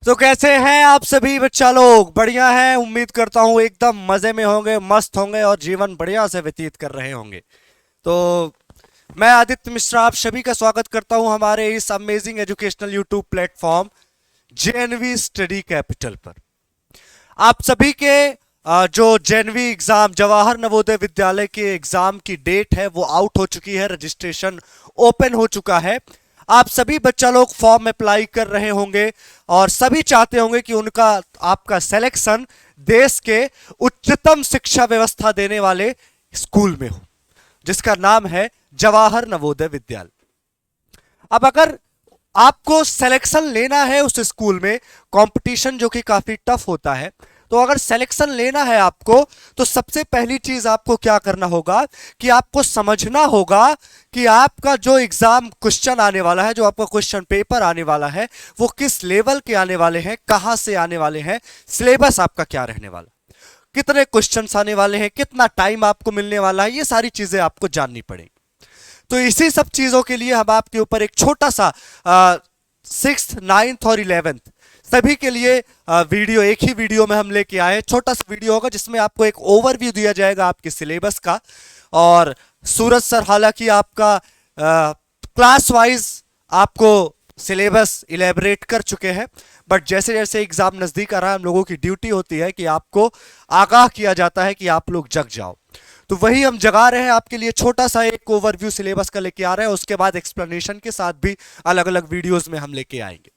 तो कैसे हैं आप सभी बच्चा लोग? बढ़िया हैं, उम्मीद करता हूं एकदम मजे में होंगे, मस्त होंगे और जीवन बढ़िया से व्यतीत कर रहे होंगे। तो मैं आदित्य मिश्रा आप सभी का स्वागत करता हूं हमारे इस amazing educational YouTube platform JNV study capital पर। आप सभी के जो जेएनवी एग्जाम जवाहर नवोदय विद्यालय के एग्जाम की डेट है वो आउट हो चुकी है, रजिस्ट्रेशन ओपन हो चुका है। आप सभी बच्चा लोग फॉर्म अप्लाई कर रहे होंगे और सभी चाहते होंगे कि उनका आपका सिलेक्शन देश के उच्चतम शिक्षा व्यवस्था देने वाले स्कूल में हो, जिसका नाम है जवाहर नवोदय विद्यालय। अब अगर आपको सिलेक्शन लेना है उस स्कूल में, कंपटीशन जो कि काफी टफ होता है, तो अगर सिलेक्शन लेना है आपको तो सबसे पहली चीज आपको क्या करना होगा कि आपको समझना होगा कि आपका जो एग्जाम क्वेश्चन आने वाला है, जो आपका क्वेश्चन पेपर आने वाला है, वो किस लेवल के आने वाले हैं, कहां से आने वाले हैं, सिलेबस आपका क्या रहने वाला, कितने क्वेश्चंस आने वाले हैं, कितना टाइम आपको मिलने वाला है, ये सारी चीजें आपको जाननी पड़ेगी। तो इसी सब चीजों के लिए हम आपके ऊपर एक छोटा सा 6th, 9th और 11th सभी के लिए वीडियो एक ही वीडियो में हम लेके आए। छोटा सा वीडियो होगा जिसमें आपको एक ओवरव्यू दिया जाएगा आपके सिलेबस का। और सूरज सर हालांकि आपका क्लास वाइज आपको सिलेबस इलेबरेट कर चुके हैं, बट जैसे जैसे एग्जाम नजदीक आ रहा है हम लोगों की ड्यूटी होती है कि आपको आगाह किया जाता है कि आप लोग जग जाओ। तो वही हम जगा रहे हैं आपके लिए, छोटा सा एक ओवरव्यू सिलेबस का लेके आ रहे हैं, उसके बाद एक्सप्लेनेशन के साथ भी अलग अलग वीडियोस में हम लेके आएंगे।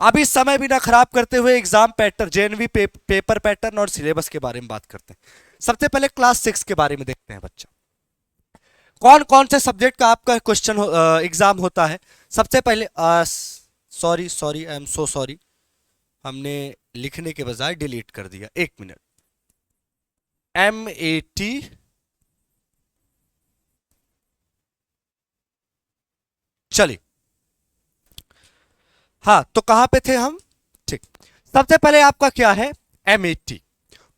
अभी समय भी ना खराब करते हुए exam pattern, JNV paper pattern और सिलेबस के बारे में बात करते हैं। सबसे पहले क्लास 6 के बारे में देखते हैं बच्चा, कौन कौन से सब्जेक्ट का आपका क्वेश्चन एग्जाम होता है। सबसे पहले sorry sorry I am so sorry, हमने लिखने के बजाय डिलीट कर दिया, एक मिनट। MAT चलिए, हाँ तो कहां पे थे हम? ठीक, सबसे पहले आपका क्या है? MAT,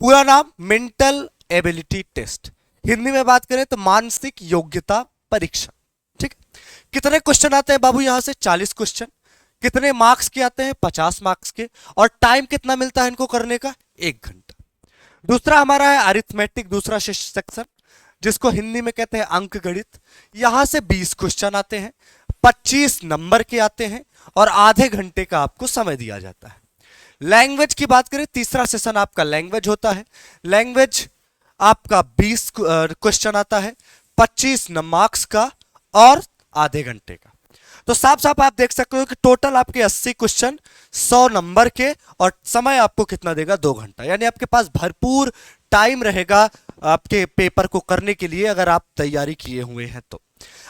पूरा नाम मेंटल एबिलिटी टेस्ट, हिंदी में बात करें तो मानसिक योग्यता परीक्षा। ठीक, कितने क्वेश्चन आते हैं बाबू यहां से? 40 क्वेश्चन। कितने मार्क्स के आते हैं? 50 मार्क्स के। और टाइम कितना मिलता है इनको करने का? 1 घंटा। दूसरा हमारा है अरिथमेटिक, दूसरा सेक्शन, जिसको हिंदी में कहते हैं अंक गणित। यहां से 20 क्वेश्चन आते हैं, 25 नंबर के आते हैं और आधे घंटे का आपको समय दिया जाता है। लैंग्वेज की बात करें, तीसरा सेशन आपका लैंग्वेज होता है। लैंग्वेज आपका 20 क्वेश्चन आता है, 25 मार्क्स का और आधे घंटे का। तो साफ साफ आप देख सकते हो कि टोटल आपके 80 क्वेश्चन 100 नंबर के, और समय आपको कितना देगा? 2 घंटा। यानी आपके पास भरपूर टाइम रहेगा आपके पेपर को करने के लिए, अगर आप तैयारी किए हुए हैं तो।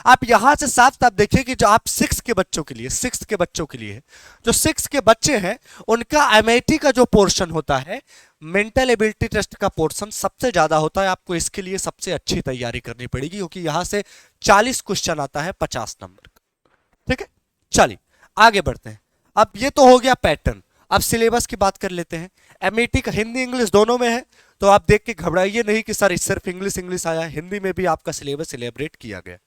आप यहां से साफ साफ देखिए कि जो आप 6 के बच्चों के लिए, 6 के बच्चों के लिए, जो 6 के बच्चे हैं उनका MIT का जो पोर्शन होता है, मेंटल एबिलिटी टेस्ट का पोर्शन सबसे ज्यादा होता है। आपको इसके लिए सबसे अच्छी तैयारी करनी पड़ेगी, क्योंकि यहां से 40 क्वेश्चन आता है 50 नंबर का। ठीक है, चलिए आगे बढ़ते हैं। अब ये तो हो गया पैटर्न, अब सिलेबस की बात कर लेते हैं। MAT का हिंदी इंग्लिश दोनों में है, तो आप देख के घबराइए नहीं कि सर सिर्फ इंग्लिश आया है, हिंदी में भी आपका सिलेबस इलेबरेट किया गया।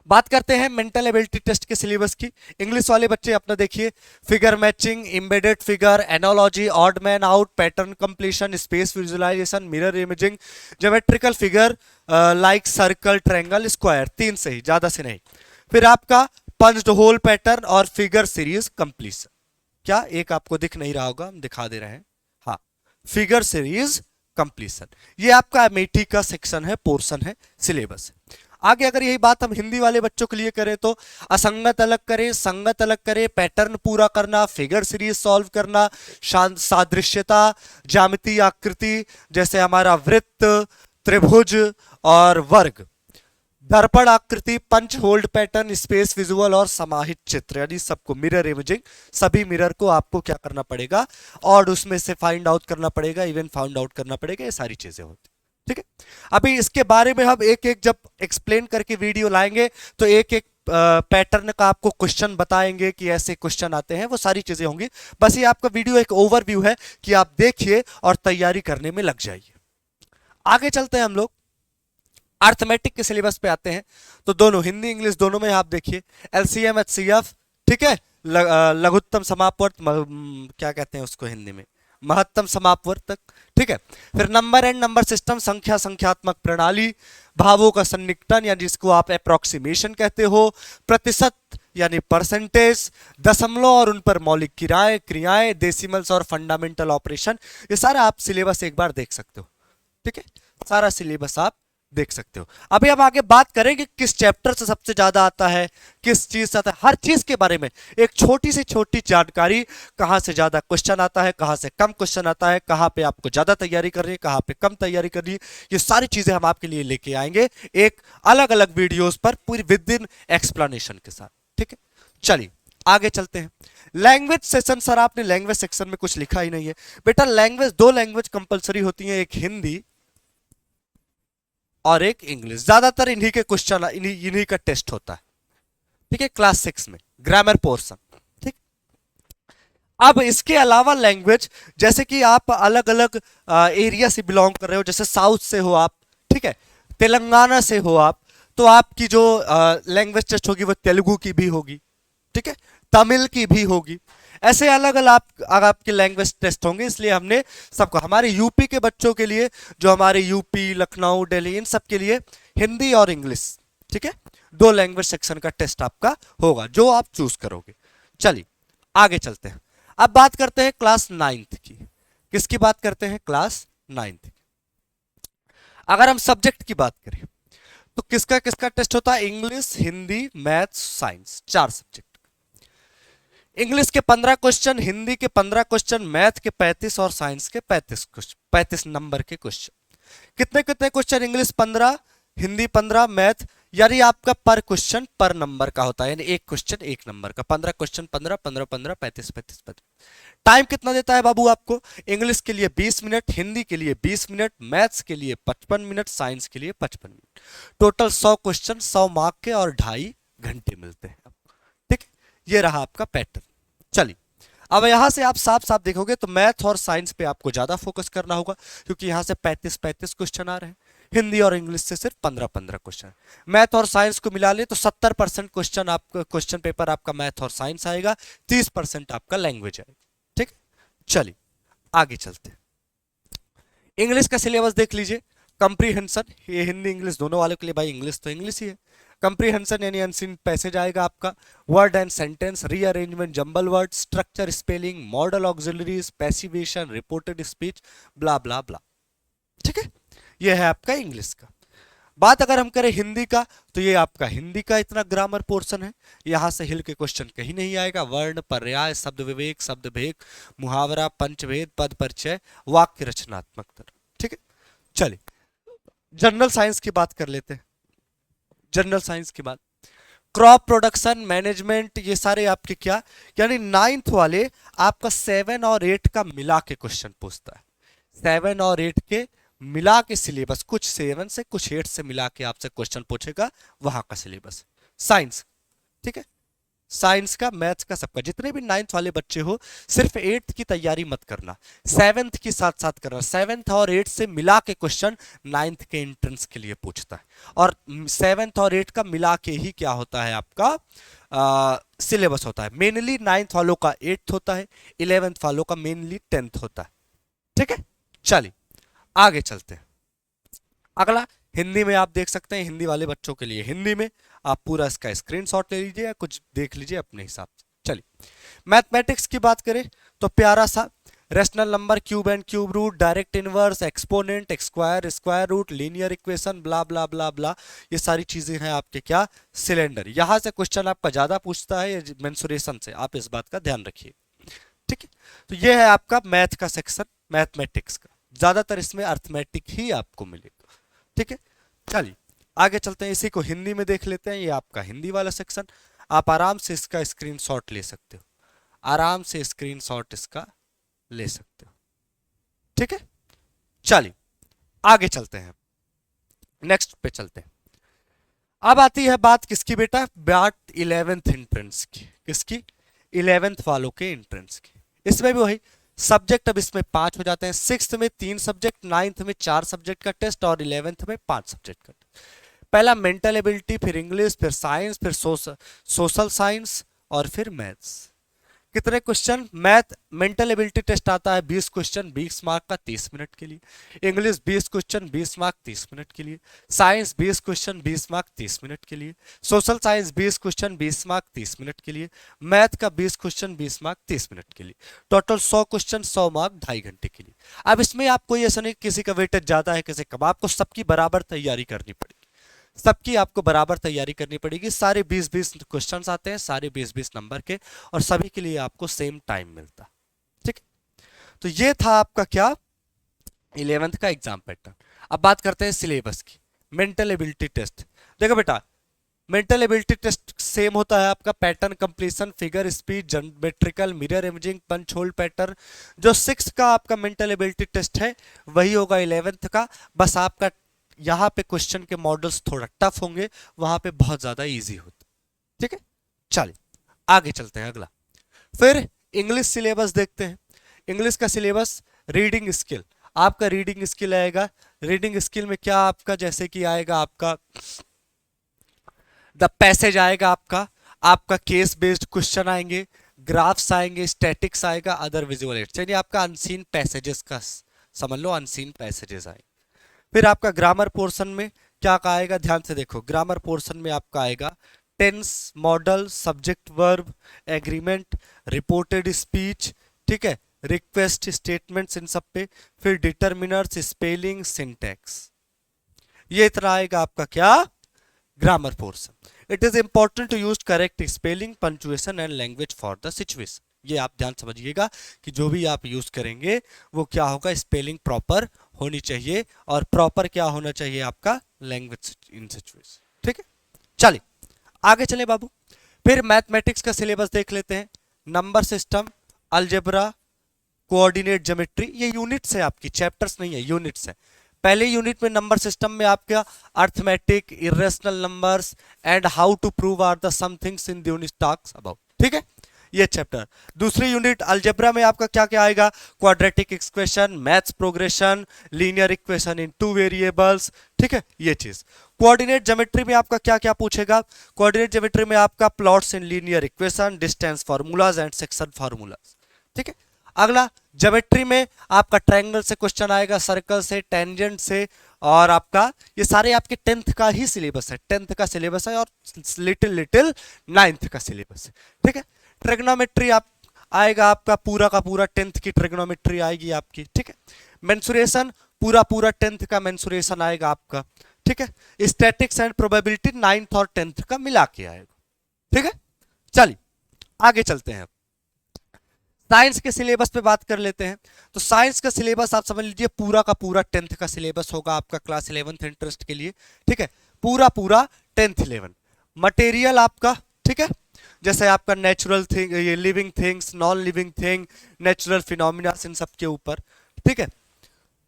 बात करते हैं मेंटल एबिलिटी टेस्ट के सिलेबस की। इंग्लिश वाले बच्चे अपना देखिए, figure matching, embedded figure, analogy, odd man out, pattern completion, space visualisation, mirror imaging, geometrical figure like circle, triangle, square, 3 से ही, ज्यादा से नहीं। फिर आपका पंच्ड होल पैटर्न और फिगर सीरीज कंप्लीशन। क्या एक आपको दिख नहीं रहा होगा, हम दिखा दे रहे हैं, हाँ, फिगर सीरीज कंप्लीशन। ये आपका MAT का सेक्शन है, पोर्शन है, सिलेबस है। आगे अगर यही बात हम हिंदी वाले बच्चों के लिए करें तो असंगत अलग करें, संगत अलग करें, पैटर्न पूरा करना, फिगर सीरीज सॉल्व करना, सादृश्यता, ज्यामिति, आकृति, जैसे हमारा वृत्त, त्रिभुज और वर्ग, दर्पण आकृति, पंच होल्ड पैटर्न, स्पेस विजुअल और समाहित चित्र, यानी सबको, मिरर इमेजिंग, सभी मिरर को आपको क्या करना पड़ेगा और उसमें से फाइंड आउट करना पड़ेगा, इवन फाउंड आउट करना पड़ेगा, ये सारी चीजें होती। ठीक है, अभी इसके बारे में हम एक एक जब एक्सप्लेन करके वीडियो लाएंगे तो एक एक पैटर्न का आपको क्वेश्चन बताएंगे कि ऐसे क्वेश्चन आते हैं, वो सारी चीजें होंगी। बस ये आपका वीडियो एक ओवरव्यू है कि आप देखिए और तैयारी करने में लग जाइए। आगे चलते हैं हम लोग, अर्थमेटिक के सिलेबस पे आते हैं। तो दोनों हिंदी इंग्लिश दोनों में आप देखिए, LCM HCF, ठीक है, लघुत्तम समापवर्त, क्या कहते हैं उसको हिंदी में, महत्तम समापवर्तक, ठीक है। फिर नंबर एंड नंबर सिस्टम, संख्या संख्यात्मक प्रणाली, भावों का सन्निकटन या जिसको आप अप्रोक्सीमेशन कहते हो, प्रतिशत यानी परसेंटेज, दशमलव और उन पर मौलिक क्रियाएं क्रियाएं, डेसिमल्स और फंडामेंटल ऑपरेशन, ये सारा आप सिलेबस एक बार देख सकते हो, ठीक है, सारा सिलेबस आप देख सकते हो। अभी हम आगे बात करेंगे किस चैप्टर से सबसे ज्यादा आता है, किस चीज से आता है, हर चीज के बारे में एक छोटी से छोटी जानकारी, कहां से ज्यादा क्वेश्चन आता है, कहां से कम क्वेश्चन आता है, कहां पे आपको ज्यादा तैयारी करनी है, कहां पे कम तैयारी करनी है, ये सारी चीजें हम आपके लिए लेके आएंगे एक अलग अलग वीडियोस पर पूरी विद इन एक्सप्लेनेशन के साथ, ठीक है। चलिए आगे चलते हैं। लैंग्वेज सेशन, सर आपने लैंग्वेज सेक्शन में कुछ लिखा ही नहीं है बेटा। लैंग्वेज, दो लैंग्वेज कंपलसरी होती है, एक हिंदी और एक इंग्लिश। ज्यादातर इन्हीं के क्वेश्चन, इन्हीं का टेस्ट होता है, ठीक है, क्लास 6 में ग्रामर पोर्शन, ठीक। अब इसके अलावा लैंग्वेज, जैसे कि आप अलग अलग एरिया से बिलोंग कर रहे हो, जैसे साउथ से हो आप, ठीक है, तेलंगाना से हो आप, तो आपकी जो लैंग्वेज टेस्ट होगी वो तेलुगु की भी होगी, ठीक है, तमिल की भी होगी, ऐसे अलग अलग आपके लैंग्वेज टेस्ट होंगे। इसलिए हमने सबको, हमारे यूपी के बच्चों के लिए, जो हमारे यूपी, लखनऊ, दिल्ली, इन सब के लिए हिंदी और इंग्लिश, ठीक है, दो लैंग्वेज सेक्शन का टेस्ट आपका होगा जो आप चूज करोगे। चलिए आगे चलते हैं। अब बात करते हैं क्लास 9th की। किसकी बात करते हैं? Class 9th। अगर हम सब्जेक्ट की बात करें तो किसका किसका टेस्ट होता है? English, Hindi, maths, science, 4 subject. English के 15 क्वेश्चन, हिंदी के 15 क्वेश्चन, मैथ के 35 और साइंस के 35 नंबर के क्वेश्चन। कितने कितने क्वेश्चन? इंग्लिश 15, हिंदी 15, मैथ, यानी आपका पर क्वेश्चन पर नंबर का होता है, यानी एक क्वेश्चन एक नंबर का। 15 क्वेश्चन 15 15 15 35 35 35। टाइम कितना देता है बाबू आपको? इंग्लिश के लिए 20 मिनट, हिंदी के लिए 20 मिनट, मैथ्स के लिए 55 मिनट, साइंस के लिए 55 मिनट। टोटल 100 क्वेश्चन 100 मार्क के और 2.5 घंटे मिलते हैं, ठीक। ये रहा आपका पैटर्न। चलिए अब यहां से आप साफ साफ देखोगे तो मैथ और साइंस पे आपको ज्यादा फोकस करना होगा, क्योंकि यहां से 35 क्वेश्चन आ रहे हैं। हिंदी और इंग्लिश से सिर्फ 15 क्वेश्चन। मैथ और साइंस को मिला ले तो 70% क्वेश्चन आपका, क्वेश्चन पेपर आपका मैथ और साइंस आएगा, 30% आपका लैंग्वेज आएगा, ठीक। चलिए आगे चलते हैं। इंग्लिश का सिलेबस देख लीजिए। कंप्रीहेंशन, ये हिंदी इंग्लिश दोनों वालों के लिए, भाई इंग्लिश तो इंग्लिश ही है। कंप्रीहेंशन यानी अनसीन पैसेज आएगा आपका, word and sentence, rearrangement, jumble word, structure, spelling, modal auxiliaries, passivation, reported speech, blah blah blah, ठीक है। ये है आपका इंग्लिश का। बात अगर हम करें हिंदी का, तो ये आपका हिंदी का इतना ग्रामर पोर्शन है। यहां से हिल के क्वेश्चन कहीं नहीं आएगा। वर्ण, पर्याय, शब्द विवेक, शब्द भेद, मुहावरा, पंचभेद, पद परिचय, वाक्य रचनात्मक, ठीक है। चलिए जनरल साइंस की बात कर लेते हैं। जनरल साइंस की बात, क्रॉप प्रोडक्शन, मैनेजमेंट, ये सारे आपके क्या, यानी 9th वाले आपका 7 और 8 का मिला के क्वेश्चन पूछता है। 7 और 8 के मिला के सिलेबस, कुछ 7 से कुछ 8 से मिला के आपसे क्वेश्चन पूछेगा, वहां का सिलेबस। साइंस, ठीक है, साइंस का, मैथ्स का, सबका। जितने भी 9th वाले बच्चे हो, सिर्फ 8th की तैयारी मत करना, 7th की साथ साथ करना। 7th और 8 से मिला के क्वेश्चन 9th के एंट्रेंस के लिए पूछता है, और 7th और 8 का मिला के ही क्या होता है आपका सिलेबस होता है। मेनली 9th वालों का 8th होता है, 11th वालों का मेनली 10th होता है, ठीक है। चलिए आगे चलते हैं। अगला हिंदी में आप देख सकते हैं, हिंदी वाले बच्चों के लिए हिंदी में आप पूरा इसका स्क्रीनशॉट ले लीजिए या कुछ देख लीजिए अपने हिसाब से। चलिए मैथमेटिक्स की बात करें तो प्यारा सा rational number, cube and cube root, direct inverse, exponent, square, square root, linear equation, blah blah blah blah, ये सारी चीजें हैं आपके क्या, सिलेंडर। यहां से क्वेश्चन आपका ज्यादा पूछता है मेंसुरेशन से, आप इस बात का ध्यान रखिए, ठीक है। तो ये है आपका मैथ का सेक्शन, मैथमेटिक्स का। ज्यादातर इसमें अर्थमेटिक ही आपको मिलेगा, ठीक है। चलिए आगे चलते हैं, इसी को हिंदी में देख लेते हैं। ये आपका हिंदी वाला सेक्शन, आप आराम से इसका स्क्रीनशॉट ले सकते हो, आराम से स्क्रीनशॉट इसका ले सकते हो, ठीक है। चलिए आगे चलते हैं, नेक्स्ट पे चलते हैं। अब आती है बात किसकी बेटा? बात 11th एंट्रेंस की। किसकी? 11th वालों के एंट्रेंस की। इसमें भी वही सब्जेक्ट, अब इसमें 5 हो जाते हैं। 6th में 3 सब्जेक्ट, 9th में 4 सब्जेक्ट का टेस्ट और 11th में 5 सब्जेक्ट का टेस्ट। पहला मेंटल एबिलिटी, फिर इंग्लिश, फिर साइंस, फिर सोशल साइंस और फिर मैथ्स। कितने question? Math mental ability test आता है 20 क्वेश्चन 20 मार्क का 30 मिनट के लिए। इंग्लिश 20 क्वेश्चन 20 मार्क 30 मिनट के लिए। साइंस 20 क्वेश्चन 20 मार्क 30 मिनट के लिए। Social science 20 question 20 mark 30 minute के लिए। मैथ का 20 क्वेश्चन 20 मार्क 30 मिनट के लिए। टोटल 100 क्वेश्चन 100 मार्क 2.5 घंटे के लिए। अब इसमें आपको ये नहीं किसी का वेटेज ज्यादा है किसी कम, आपको सबकी बराबर तैयारी करनी पड़ेगी, सबकी आपको बराबर तैयारी करनी पड़ेगी। सारे 20-20 क्वेश्चंस आते हैं, सारे 20-20 नंबर के, और सभी के लिए आपको सेम टाइम मिलता है। ठीक है, तो ये था आपका क्या 11th का एग्जाम पैटर्न। अब बात करते हैं सिलेबस की। मेंटल एबिलिटी टेस्ट, देखो बेटा मेंटल एबिलिटी टेस्ट सेम होता है आपका pattern completion, figure speech, geometrical, mirror imaging, punch hole pattern. जो 6 का आपका मेंटल एबिलिटी टेस्ट है वही होगा 11th का, बस आपका यहाँ पे क्वेश्चन के मॉडल्स थोड़ा टफ होंगे, वहां पे बहुत ज्यादा इजी होता। ठीक है, चलिए आगे चलते हैं अगला। फिर इंग्लिश सिलेबस देखते हैं। इंग्लिश का सिलेबस रीडिंग स्किल, आपका रीडिंग स्किल आएगा। रीडिंग स्किल में क्या आपका, जैसे कि आएगा आपका द पैसेज आएगा, आपका केस बेस्ड क्वेश्चन आएंगे, ग्राफ्स आएंगे, स्टैटिक्स आएगा, अदर विजुअल एड्स, यानी आपका अनसीन पैसेजेस का समझ लो, अनसीन पैसेजेस आएंगे। फिर आपका ग्रामर पोर्शन में क्या का आएगा, ध्यान से देखो, ग्रामर पोर्शन में आपका आएगा tense, modal, subject verb, agreement, reported speech, ठीक है, रिक्वेस्ट स्टेटमेंट्स, इन सब पे। फिर डिटर्मिनर्स, स्पेलिंग, सिंटैक्स, ये इतना आएगा आपका क्या grammar portion. It is important to use correct spelling, punctuation and language for the situation. ये आप ध्यान समझिएगा कि जो भी आप यूज करेंगे वो क्या होगा, स्पेलिंग प्रॉपर होनी चाहिए और प्रॉपर क्या होना चाहिए आपका लैंग्वेज इन सिचुएशन। ठीक है, चलिए आगे चले बाबू। फिर मैथमेटिक्स का सिलेबस देख लेते हैं। Number system, algebra, coordinate geometry, ये यूनिट्स है आपकी, चैप्टर्स नहीं है, यूनिट्स है। पहले यूनिट में नंबर सिस्टम में आपका arithmetic, irrational numbers and how to prove are the some things in the unit talks about, ठीक है, ये चैप्टर। दूसरी यूनिट अलजेब्रा में आपका क्या क्या आएगा, quadratic equation, maths progression, linear equation in 2 variables, ठीक है, ये चीज। कोऑर्डिनेट ज्योमेट्री में आपका क्या क्या पूछेगा, कोऑर्डिनेट ज्योमेट्री में आपका plots in linear equation, distance formulas and section formulas, ठीक है। अगला ज्योमेट्री में आपका ट्रायंगल से क्वेश्चन आएगा, सर्कल से, टेंजेंट से, और आपका ये सारे आपके 10th का ही सिलेबस है, 10th का सिलेबस है और लिटिल 9th का सिलेबस है, ठीक है। ट्रिग्नोमेट्री आप आएगा, आपका पूरा का पूरा 10th की ट्रिग्नोमेट्री आएगी आपकी, ठीक है। मेंसुरेशन पूरा 10th का मेंसुरेशन आएगा आपका, ठीक है। स्टैटिक्स एंड प्रोबेबिलिटी 9th और 10th का मिला के आएगा, ठीक है। चलिए आगे चलते हैं। साइंस के सिलेबस पे बात कर लेते हैं। तो साइंस का सिलेबस आप समझ लीजिए पूरा का पूरा 10th का सिलेबस होगा आपका क्लास 11th इंटरेस्ट के लिए, ठीक है, पूरा 10th 11। मटेरियल आपका, ठीक है, जैसे आपका नेचुरल थिंग, ये living things, non living thing, natural phenomenas, इन सब के ऊपर, ठीक है,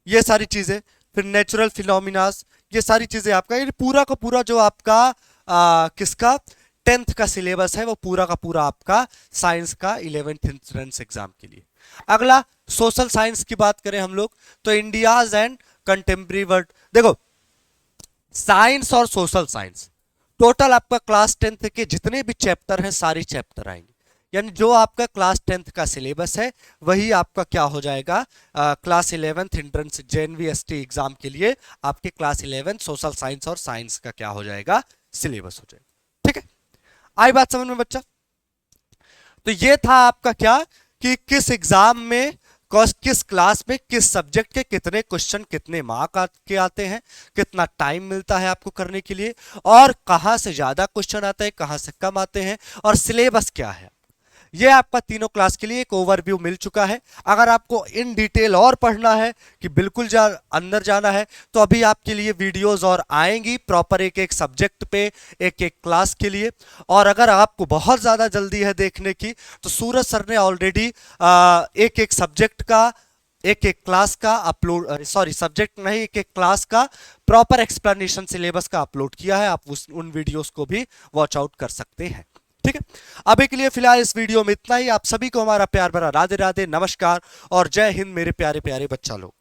ये सारी चीजें। फिर नेचुरल फिनोमिनास, ये सारी चीजें आपका, ये पूरा का पूरा जो आपका किसका 10th का सिलेबस है वो पूरा का पूरा आपका साइंस का 11th एंट्रेंस एग्जाम के लिए। अगला सोशल साइंस की बात करें हम लोग तो इंडियाज एंड कंटेम्प्रेरी वर्ल्ड। देखो साइंस और सोशल साइंस टोटल आपका क्लास 10th के जितने भी चैप्टर हैं सारी चैप्टर आएंगे, यानी जो आपका क्लास 10th का सिलेबस है वही आपका क्या हो जाएगा class 11th entrance JNVST exam के लिए आपके क्लास 11 सोशल साइंस और साइंस का क्या हो जाएगा सिलेबस हो जाएगा, ठीक है। आई बात समझ में बच्चा? तो ये था आपका क्या कि किस एग्जाम में किस क्लास में किस सब्जेक्ट के कितने क्वेश्चन कितने मार्क के आते हैं, कितना टाइम मिलता है आपको करने के लिए, और कहां से ज्यादा क्वेश्चन आते हैं कहां से कम आते हैं, और सिलेबस क्या है। ये आपका तीनों क्लास के लिए एक ओवरव्यू मिल चुका है। अगर आपको इन डिटेल और पढ़ना है कि बिल्कुल अंदर जाना है तो अभी आपके लिए वीडियोस और आएंगी प्रॉपर एक एक सब्जेक्ट पे एक एक क्लास के लिए। और अगर आपको बहुत ज़्यादा जल्दी है देखने की तो सूरज सर ने ऑलरेडी एक एक सब्जेक्ट का एक एक क्लास का अपलोड, सॉरी सब्जेक्ट नहीं, एक एक क्लास का प्रॉपर एक्सप्लेनेशन सिलेबस का अपलोड किया है। आप उन वीडियोस को भी वॉच आउट कर सकते हैं, ठीक है। अभी के लिए फिलहाल इस वीडियो में इतना ही। आप सभी को हमारा प्यार भरा राधे राधे, नमस्कार और जय हिंद मेरे प्यारे प्यारे बच्चा लोग।